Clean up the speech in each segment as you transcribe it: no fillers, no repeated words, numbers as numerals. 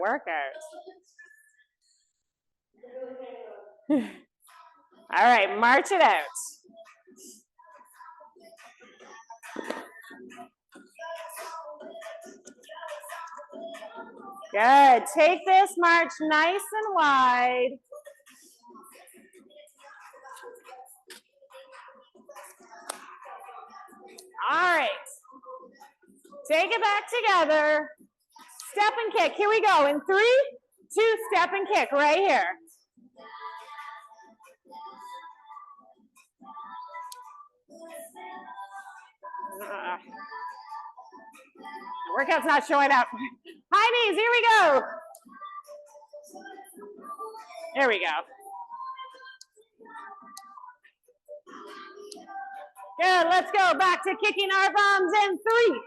workout. All right, march it out. Good. Take this march nice and wide. All right. Take it back together. Step and kick. Here we go. In 3, 2, step and kick right here. Workout's not showing up. High knees, here we go. There we go. Good, let's go back to kicking our bums in 3,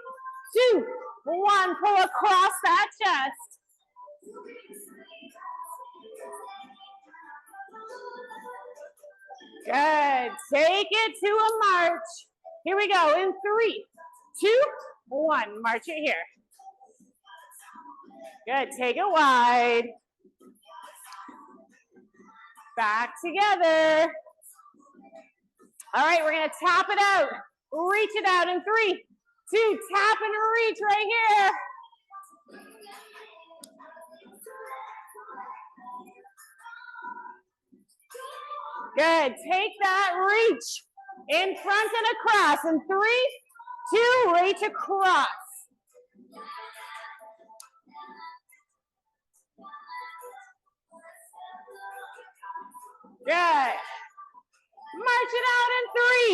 2, 1. Pull across that chest. Good, take it to a march. Here we go, in 3, 2, 1. March it here. Good, take it wide. Back together. All right, we're gonna tap it out. Reach it out in 3, 2, tap and reach right here. Good, take that reach in front and across. In 3, 2, reach across. Good. March it out in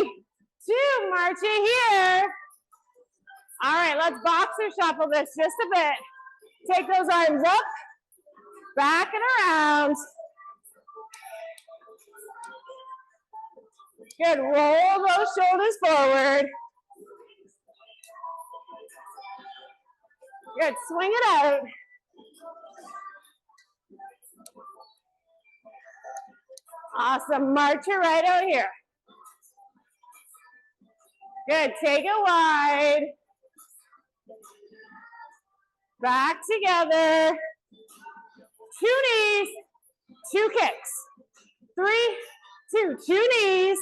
3, 2, march it here. All right, let's boxer shuffle this just a bit. Take those arms up, back and around. Good, roll those shoulders forward. Good, swing it out. Awesome, march it right out here. Good, take it wide. Back together. 2 knees, 2 kicks. 3, 2, 2 knees,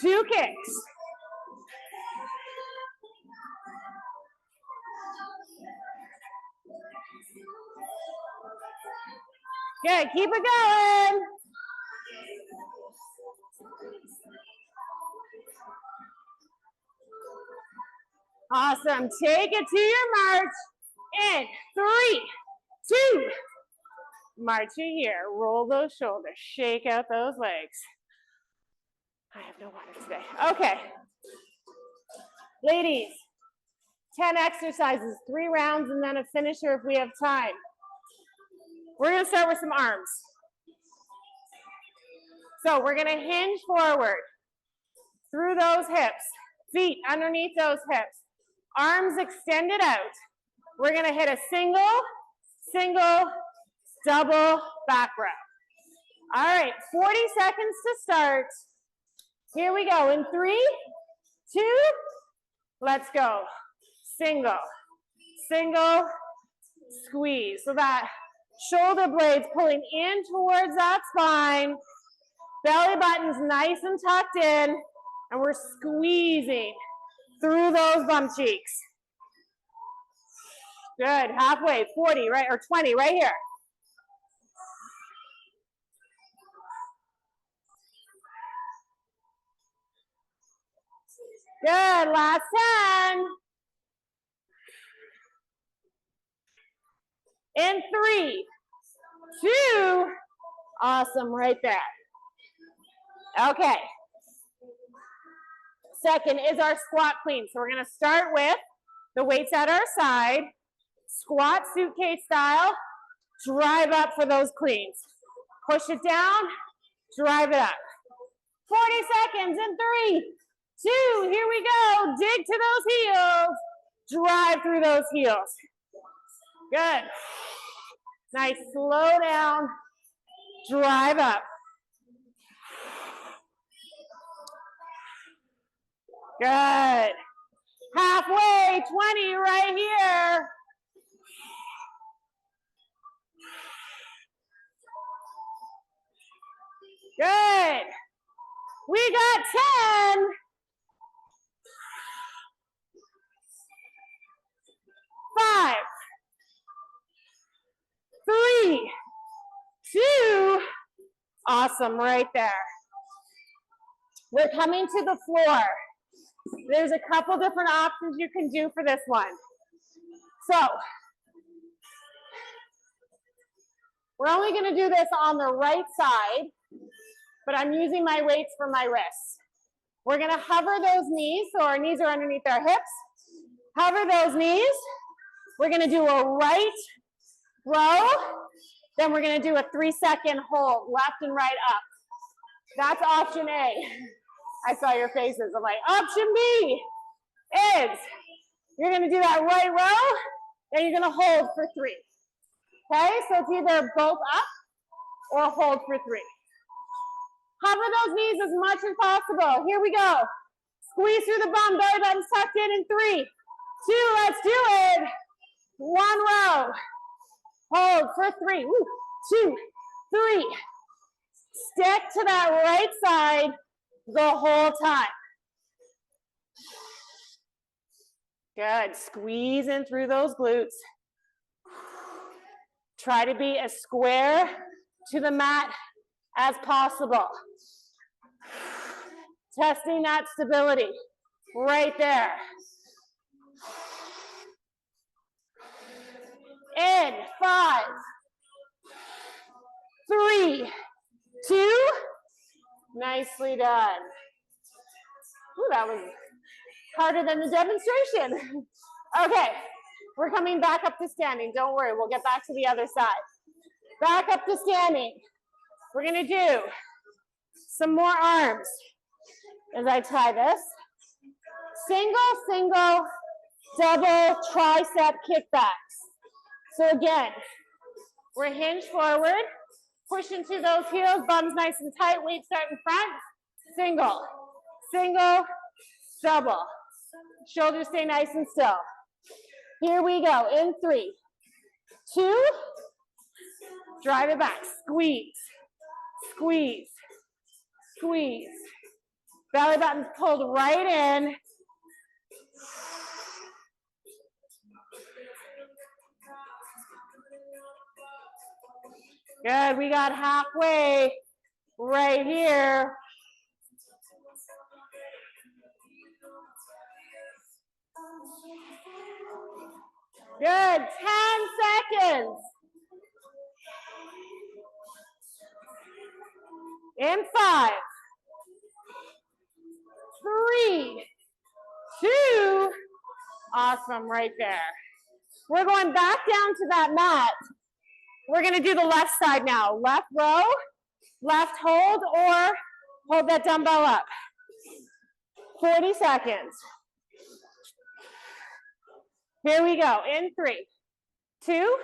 2 kicks. Good, keep it going. Awesome, take it to your march. In 3, 2, march it here. Roll those shoulders, shake out those legs. I have no water today. Okay. Ladies, 10 exercises, 3 rounds, and then a finisher if we have time. We're gonna start with some arms. So we're gonna hinge forward through those hips, feet underneath those hips, arms extended out. We're gonna hit a single, single, double back row. All right, 40 seconds to start. Here we go, in 3, 2, let's go. Single, single, squeeze. So that shoulder blades pulling in towards that spine. Belly button's nice and tucked in, and we're squeezing through those bum cheeks. Good, halfway, 40, right, or 20, right here. Good, last 10. In 3, 2, awesome, right there. Okay. Second is our squat clean. So we're gonna start with the weights at our side, squat suitcase style, drive up for those cleans. Push it down, drive it up. 40 seconds in 3, 2, here we go. Dig to those heels, drive through those heels. Good. Nice, slow down, drive up. Good. Halfway, 20 right here. We got 10. 5, 3, 2. Awesome, right there. We're coming to the floor. There's a couple different options you can do for this one. So, we're only going to do this on the right side, but I'm using my weights for my wrists. We're going to hover those knees, so our knees are underneath our hips. Hover those knees. We're going to do a right row, then we're going to do a 3-second hold, left and right up. That's option A. I saw your faces. I'm like, option B is you're going to do that right row, then you're going to hold for 3. Okay, so it's either both up or hold for 3. Hover those knees as much as possible. Here we go. Squeeze through the bum, belly button's tucked in 3, 2, let's do it. 1 row. Hold for 3, 2, 3. Stick to that right side the whole time. Good, squeeze in through those glutes. Try to be as square to the mat as possible. Testing that stability right there. In 5, 3, 2. Nicely done. Ooh, that was harder than the demonstration. Okay, we're coming back up to standing. Don't worry, we'll get back to the other side. Back up to standing. We're gonna do some more arms as I tie this. Single, single, double tricep kickbacks. So again, we're hinged forward, push into those heels, bums nice and tight, weight start in front. Single, single, double. Shoulders stay nice and still. Here we go, in 3, 2, drive it back, squeeze, squeeze, squeeze. Belly button's pulled right in. Good, we got halfway right here. Good, 10 seconds. In 5, 3, 2. Awesome, right there. We're going back down to that mat. We're gonna do the left side now. Left row, left hold, or hold that dumbbell up. 40 seconds. Here we go, in 3, 2,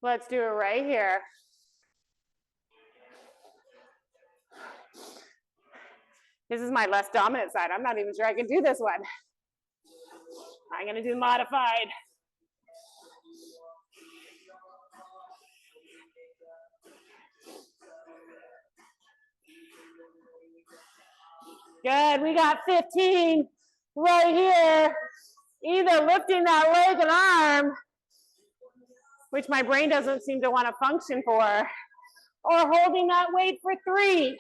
let's do it right here. This is my less dominant side. I'm not even sure I can do this one. I'm gonna do modified. Good, we got 15 right here. Either lifting that leg and arm, which my brain doesn't seem to want to function for, or holding that weight for 3.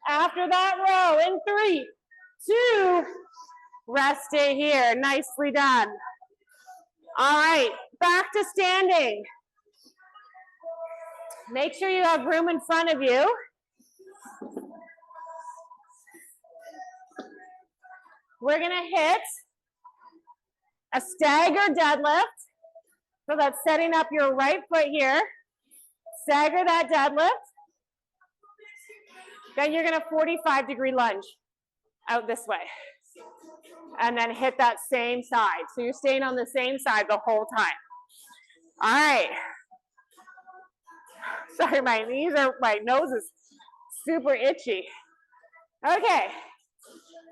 After that row, in 3, 2, rest it here, nicely done. All right, back to standing. Make sure you have room in front of you. We're gonna hit a stagger deadlift. So that's setting up your right foot here. Stagger that deadlift. Then you're gonna 45-degree lunge out this way. And then hit that same side. So you're staying on the same side the whole time. All right. Sorry, my nose is super itchy. Okay.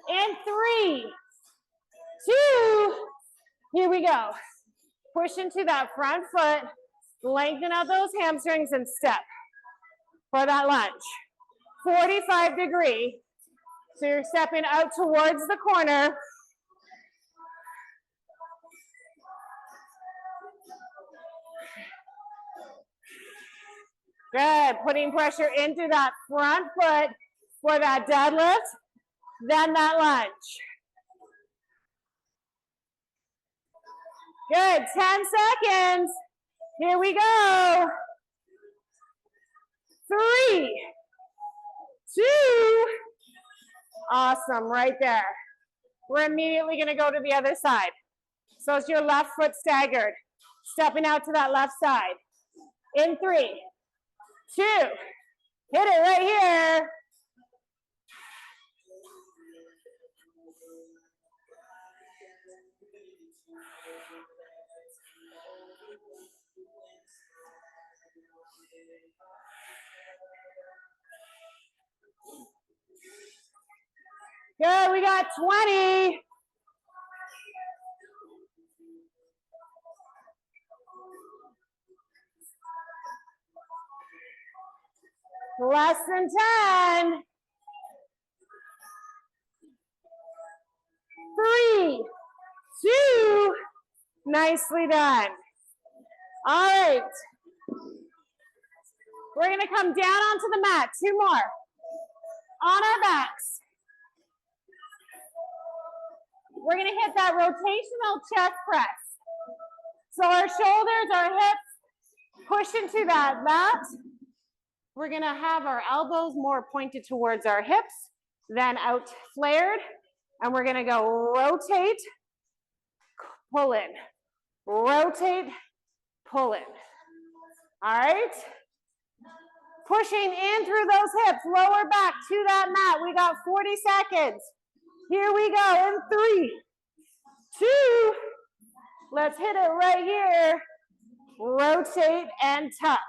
In 3, 2, here we go. Push into that front foot, lengthen out those hamstrings and step for that lunge. 45-degree. So you're stepping out towards the corner. Good, putting pressure into that front foot for that deadlift, then that lunge. Good, 10 seconds. Here we go. 3, 2, awesome, right there. We're immediately gonna go to the other side. So it's your left foot staggered, stepping out to that left side. In 3, 2, hit it right here. Good, we got 20. Less than 10. 3, 2, nicely done. All right. We're gonna come down onto the mat, 2 more. On our backs. We're gonna hit that rotational chest press. So our shoulders, our hips, push into that mat. We're gonna have our elbows more pointed towards our hips, then out flared. And we're gonna go rotate, pull in, rotate, pull in. All right? Pushing in through those hips, lower back to that mat. We got 40 seconds. Here we go in 3, 2, let's hit it right here. Rotate and tuck.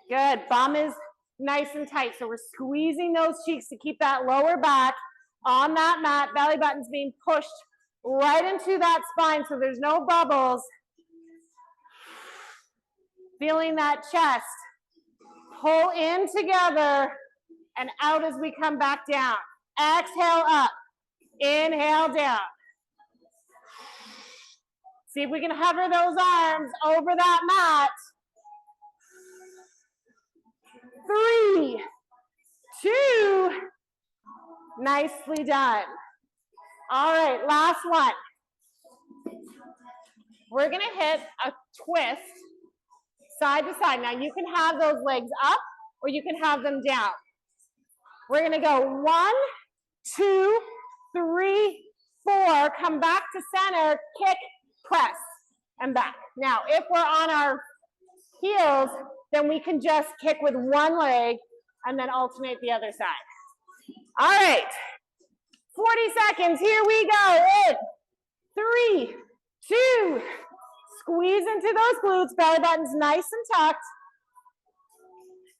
Good, bum is nice and tight. So we're squeezing those cheeks to keep that lower back on that mat. Belly button's being pushed right into that spine so there's no bubbles. Feeling that chest pull in together and out as we come back down. Exhale up, inhale down. See if we can hover those arms over that mat. 3, 2, nicely done. All right, last one. We're gonna hit a twist side to side. Now you can have those legs up or you can have them down. We're gonna go 1, 2, 3, 4, come back to center, kick, press, and back. Now, if we're on our heels, then we can just kick with one leg and then alternate the other side. All right, 40 seconds, here we go. In 3, 2, squeeze into those glutes, belly button's nice and tucked.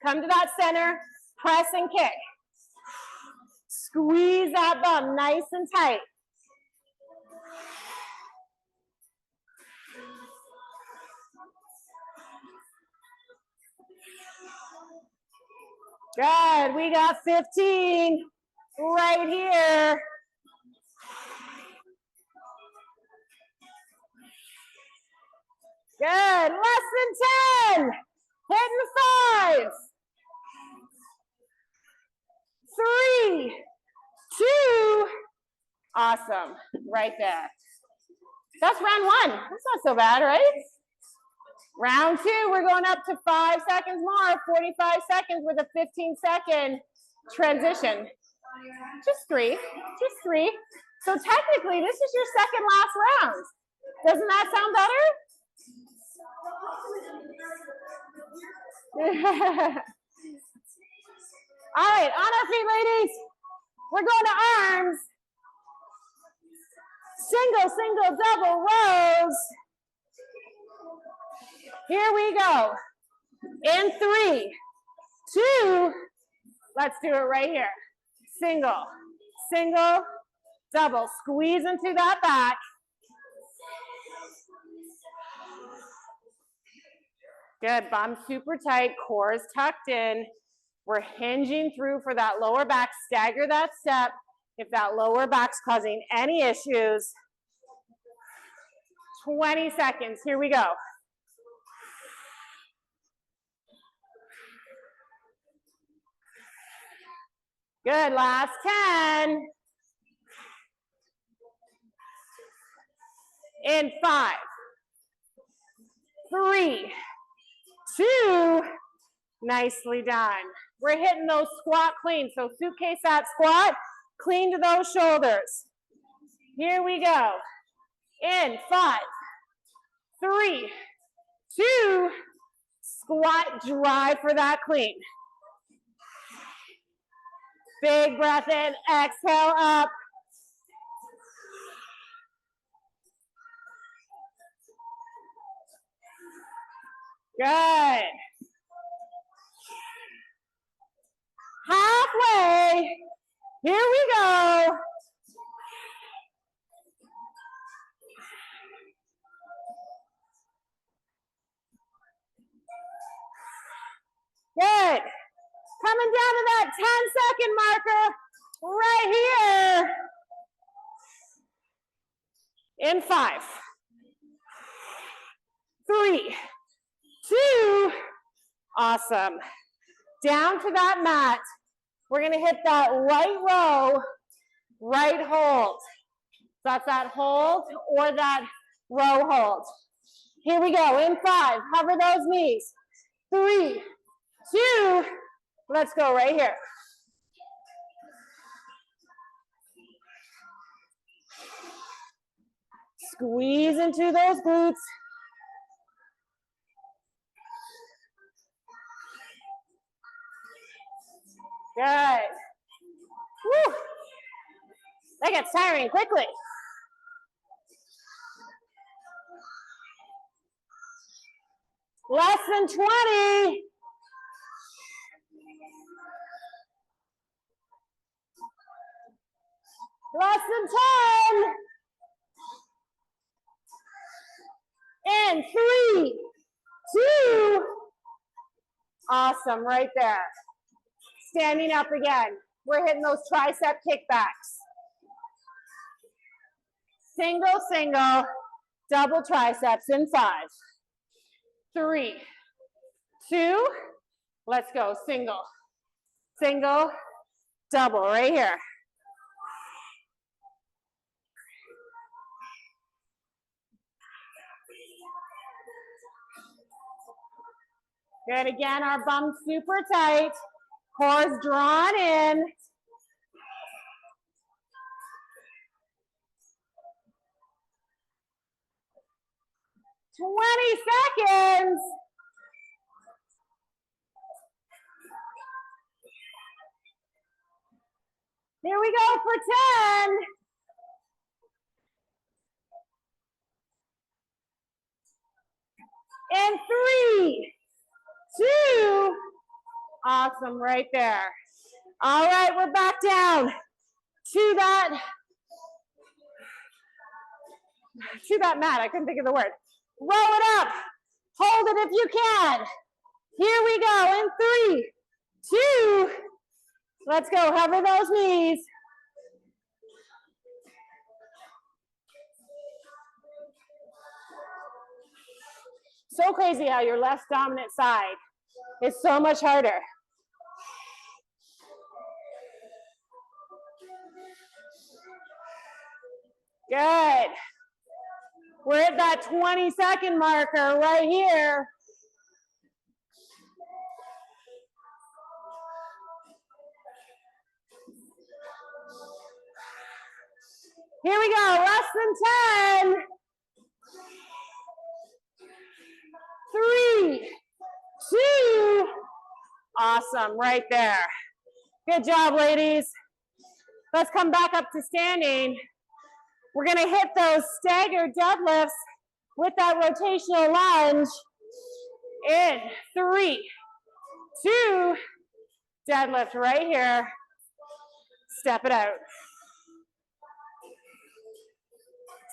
Come to that center, press and kick. Squeeze that bum nice and tight. Good, we got 15 right here. Good, less than 10. Hitting 5. 3, 2, awesome, right there. That's round 1. That's not so bad, right? Round 2, we're going up to 5 seconds more, 45 seconds with a 15-second transition. Just three. So technically, this is your second last round. Doesn't that sound better? All right, on our feet, ladies. We're going to arms. Single, single, double rows. Here we go. In 3, 2, let's do it right here. Single, single, double. Squeeze into that back. Good, bum super tight, core is tucked in. We're hinging through for that lower back. Stagger that step if that lower back's causing any issues. 20 seconds, here we go. Good, last 10. In 5, 3, 2, nicely done. We're hitting those squat clean. So suitcase that squat, clean to those shoulders. Here we go. In 5, 3, 2, squat, drive for that clean. Big breath in, exhale up. Good. Halfway. Here we go. Good. Coming down to that 10-second marker right here. In 5, 3, 2, awesome. Down to that mat. We're gonna hit that right row, right hold. So that's that hold or that row hold. Here we go, in 5, hover those knees. 3, 2, let's go right here. Squeeze into those glutes. Good. Woo. That gets tiring quickly. Less than 20. Less than 10. And 3, 2. Awesome, right there. Standing up again. We're hitting those tricep kickbacks. Single, single, double triceps in 5, 3, 2, let's go. Single, single, double right here. Good, again, our bum super tight. Core's drawn in. Seconds. Here we go for 10. And 3, 2. Awesome, right there. All right, we're back down to that mat. I couldn't think of the word. Roll it up. Hold it if you can. Here we go in 3, 2. Let's go. Hover those knees. So crazy how your left dominant side is so much harder. Good. We're at that 20-second marker right here. Here we go, less than 10. 3, 2. Awesome, right there. Good job, ladies. Let's come back up to standing. We're gonna hit those staggered deadlifts with that rotational lunge. In 3, 2, deadlift right here. Step it out.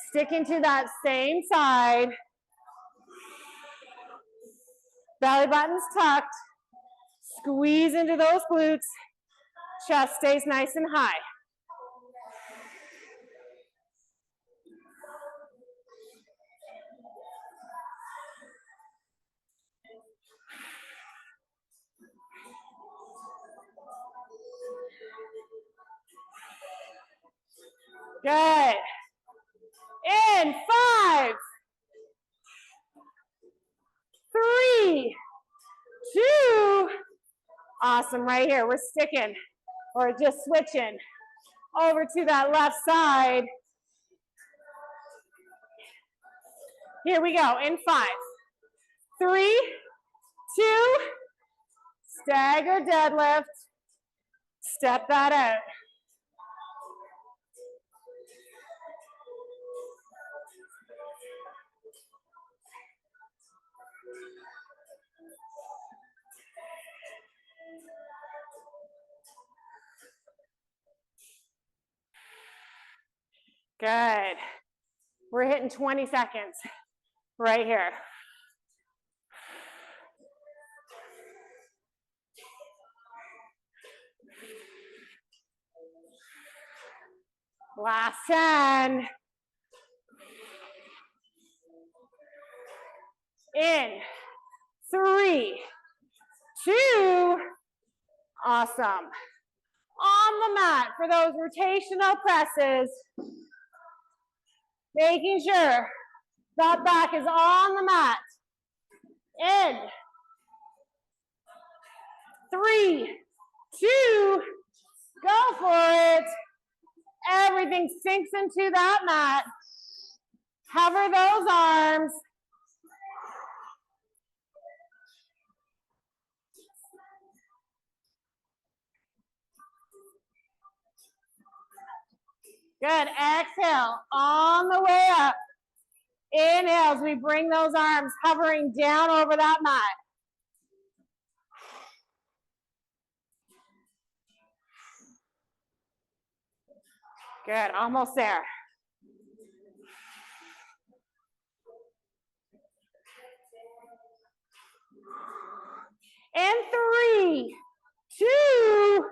Sticking to that same side. Belly button's tucked. Squeeze into those glutes. Chest stays nice and high. Good. In 5, 3, 2. Awesome, right here. We're sticking or just switching over to that left side. Here we go. In 5, 3, 2. Stagger deadlift. Step that out. Good. We're hitting 20 seconds right here. Last 10. In 3, 2. Awesome. On the mat for those rotational presses. Making sure that back is on the mat. In 3, 2. Go for it. Everything sinks into that mat. Cover those arms. Good. Exhale on the way up. Inhale as we bring those arms hovering down over that mat. Good. Almost there. And 3, 2.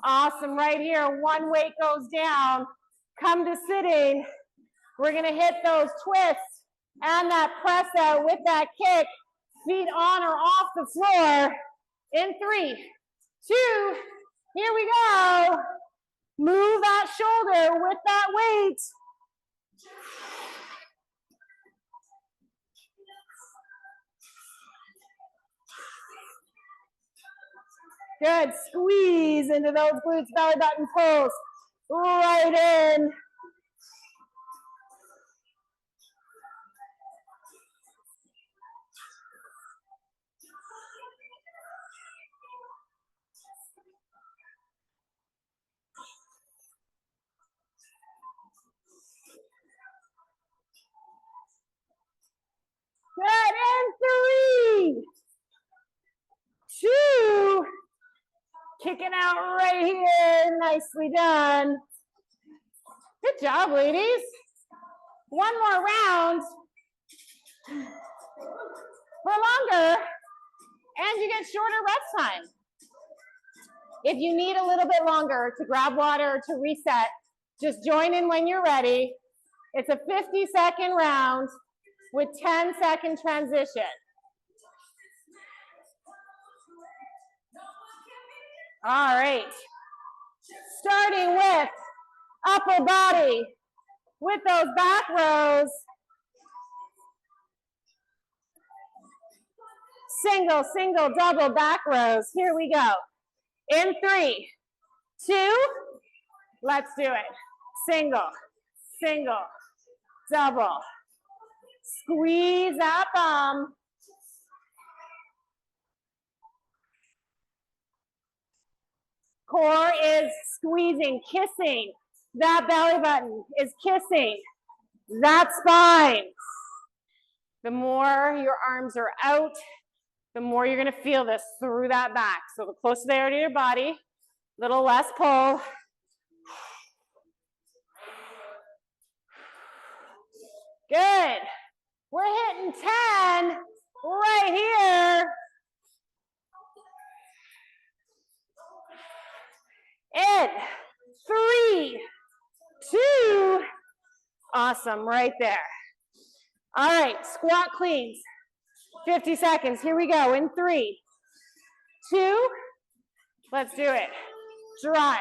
Awesome. Right here. One weight goes down. Come to sitting. We're going to hit those twists and that press out with that kick. Feet on or off the floor. In 3, 2. Here we go. Move that shoulder with that weight. Good. Squeeze into those glutes, belly button pulls. Right in. Good. And 3, 2. Kicking out right here. Nicely done. Good job, ladies. One more round for longer, and you get shorter rest time. If you need a little bit longer to grab water or to reset, just join in when you're ready. It's a 50-second round with 10-second transition. All right. Starting with upper body with those back rows. Single, single, double back rows. Here we go. In 3, 2, let's do it. Single, single, double. Squeeze that bum. Core is squeezing, kissing. That belly button is kissing that spine. The more your arms are out, the more you're going to feel this through that back. So the closer they are to your body, little less pull. Good. We're hitting 10 right here. In 3, 2, awesome, right there. All right, squat cleans. 50 seconds, here we go, in 3, 2, let's do it. Drive,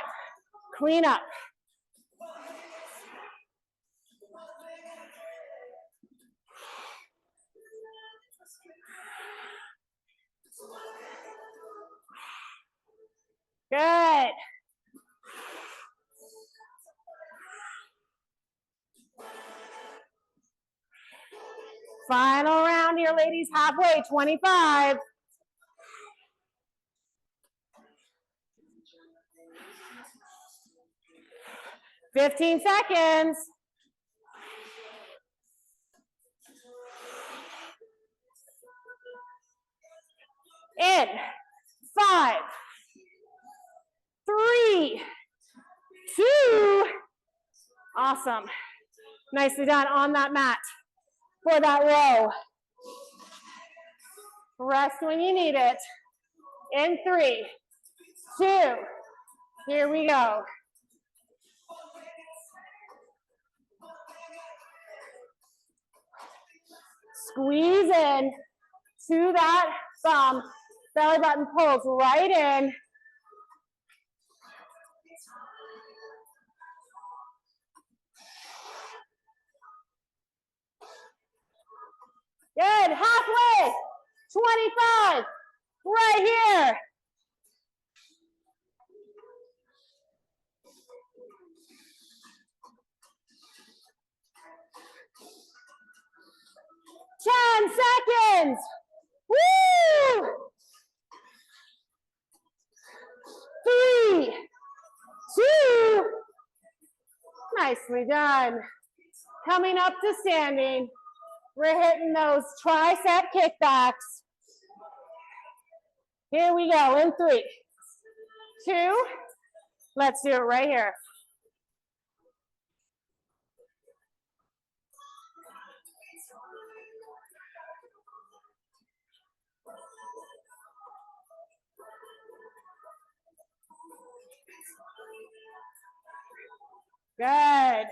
clean up. Good. Final round here, ladies, halfway, 25. $15 seconds. In 5, 3, 2, awesome. Nicely done on that mat for that row. Rest when you need it. In 3, 2, here we go. Squeeze in to that thumb. Belly button pulls right in. Good, halfway, 25, right here. Ten seconds. Woo! 3, 2, nicely done. Coming up to standing. We're hitting those tricep kickbacks. Here we go in 3, 2, let's do it right here. Good.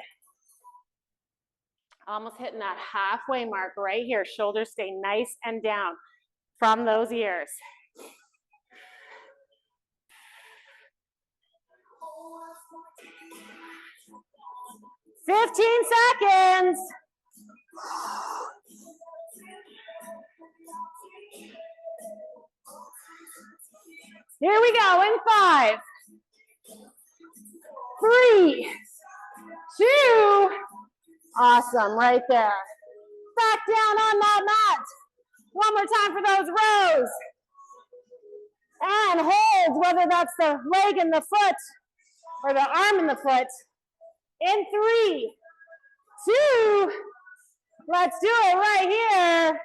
Almost hitting that halfway mark right here. Shoulders stay nice and down from those ears. $15 seconds. Here we go in 5, 3, 2, awesome, right there. Back down on that mat. One more time for those rows. And hold, whether that's the leg and the foot or the arm and the foot. In 3, 2, let's do it right here.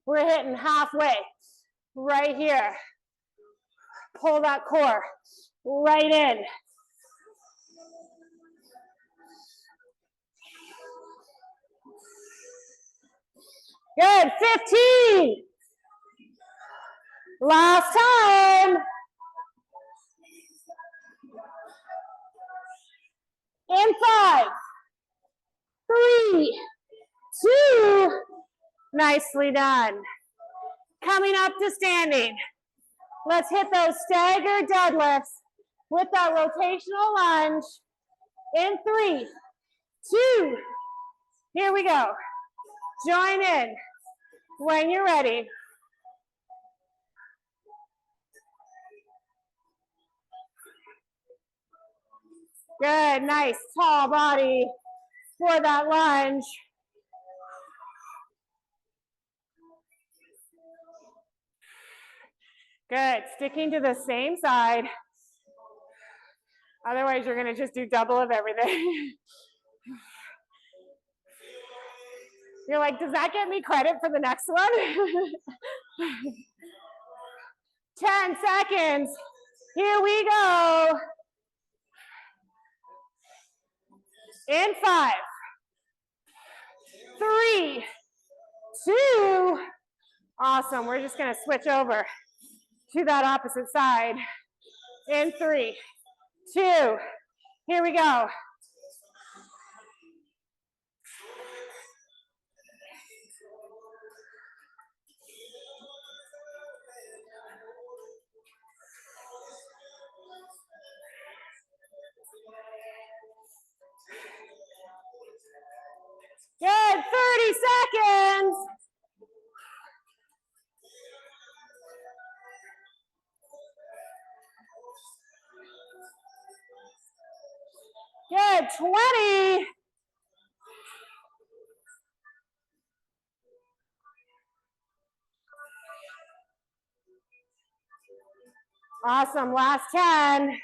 We're hitting halfway, right here. Pull that core right in. Good, 15. Last time. In 5, 3, 2, nicely done. Coming up to standing. Let's hit those staggered deadlifts with that rotational lunge. In 3, 2, here we go. Join in when you're ready. Good, nice tall body for that lunge. Good, sticking to the same side. Otherwise, you're gonna just do double of everything. You're like, does that get me credit for the next one? 10 seconds. Here we go. In 5, 3, 2. Awesome. We're just going to switch over to that opposite side. In 3, 2. Here we go. Good, 30 seconds. Good, 20. Awesome, last 10.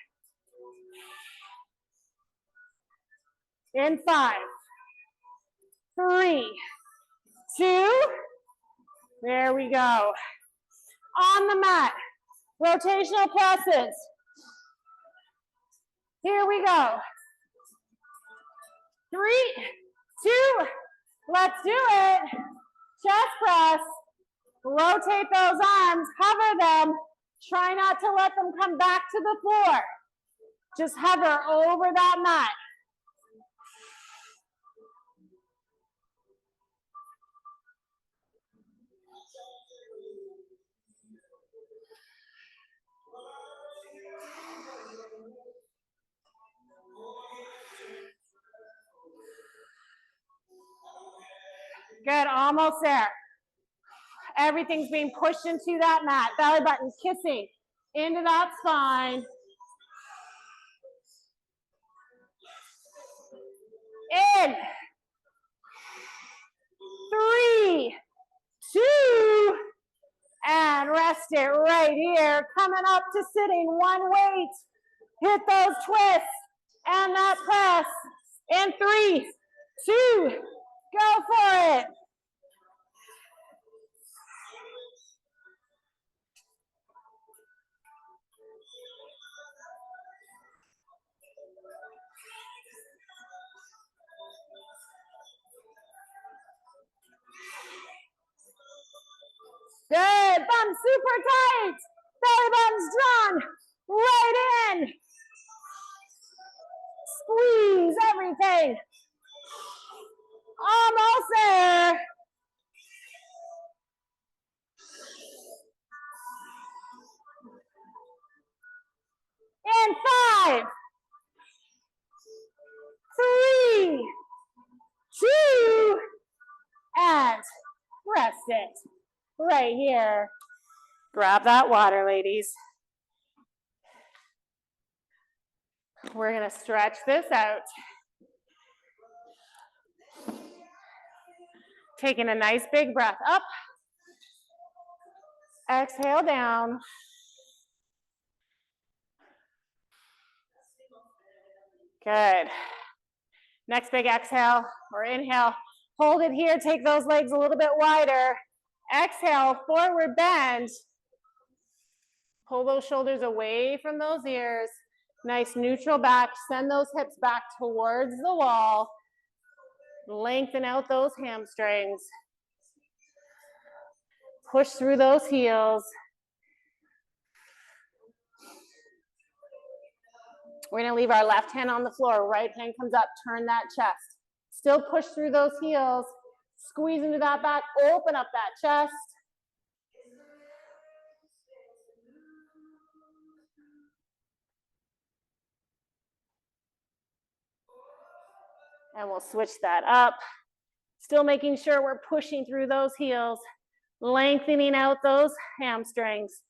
In 5, 3, 2. There we go. On the mat, rotational presses. Here we go. 3, 2, let's do it. Chest press. Rotate those arms, hover them. Try not to let them come back to the floor. Just hover over that mat. Good, almost there. Everything's being pushed into that mat. Belly button kissing into that spine. In 3, 2, and rest it right here. Coming up to sitting, one weight. Hit those twists and that press. In 3, 2, go for it. Good, thumb super tight. Belly button's drawn right in. Squeeze everything. Almost there. In 5, 3, 2, and rest it right here. Grab that water, ladies. We're going to stretch this out. Taking a nice big breath up. Exhale down. Good. Next big exhale or inhale. Hold it here. Take those legs a little bit wider. Exhale, forward bend. Pull those shoulders away from those ears. Nice neutral back. Send those hips back towards the wall. Lengthen out those hamstrings. Push through those heels. We're going to leave our left hand on the floor. Right hand comes up. Turn that chest. Still push through those heels. Squeeze into that back. Open up that chest. And we'll switch that up. Still making sure we're pushing through those heels. Lengthening out those hamstrings.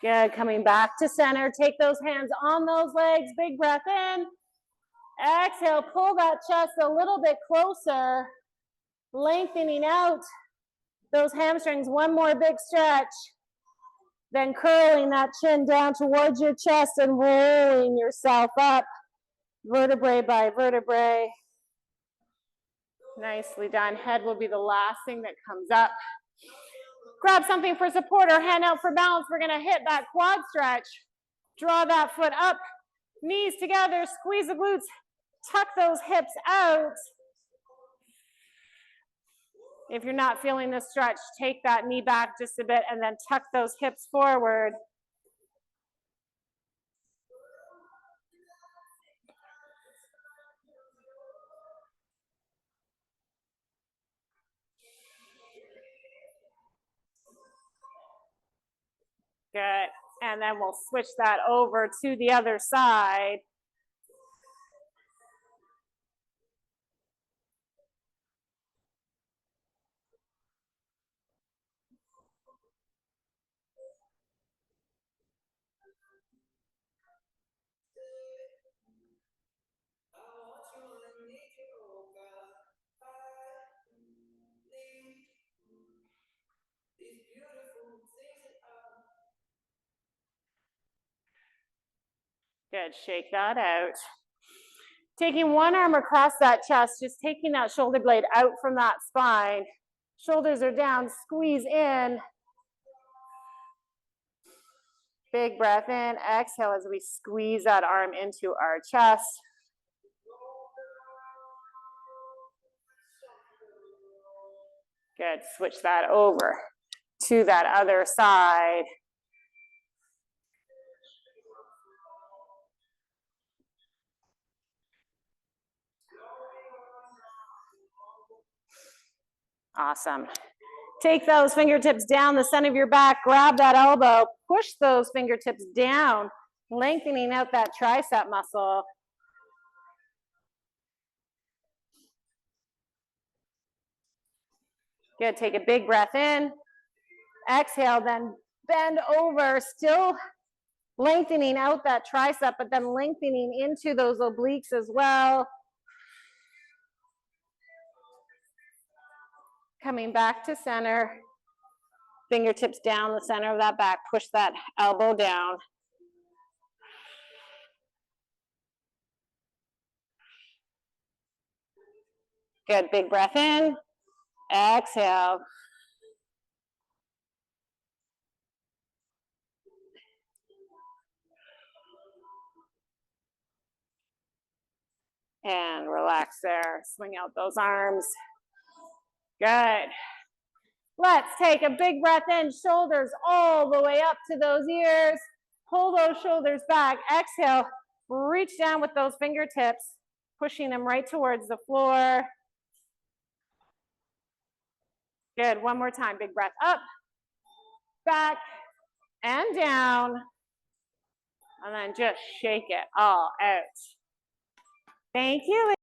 Good, coming back to center. Take those hands on those legs. Big breath in. Exhale, pull that chest a little bit closer. Lengthening out those hamstrings. One more big stretch. Then curling that chin down towards your chest and rolling yourself up, vertebrae by vertebrae. Nicely done. Head will be the last thing that comes up. Grab something for support or hand out for balance. We're gonna hit that quad stretch. Draw that foot up, knees together, squeeze the glutes, tuck those hips out. If you're not feeling this stretch, take that knee back just a bit and then tuck those hips forward. Good. And then we'll switch that over to the other side. Good, shake that out. Taking one arm across that chest, just taking that shoulder blade out from that spine. Shoulders are down, squeeze in. Big breath in, exhale as we squeeze that arm into our chest. Good, switch that over to that other side. Awesome. Take those fingertips down the center of your back, grab that elbow, push those fingertips down, lengthening out that tricep muscle. Good, take a big breath in. Exhale, then bend over, still lengthening out that tricep, but then lengthening into those obliques as well. Coming back to center, fingertips down the center of that back, push that elbow down. Good, big breath in, exhale. And relax there, swing out those arms. Good. Let's take a big breath in, shoulders all the way up to those ears. Pull those shoulders back, exhale, reach down with those fingertips, pushing them right towards the floor. Good, one more time, big breath up, back, and down. And then just shake it all out. Thank you.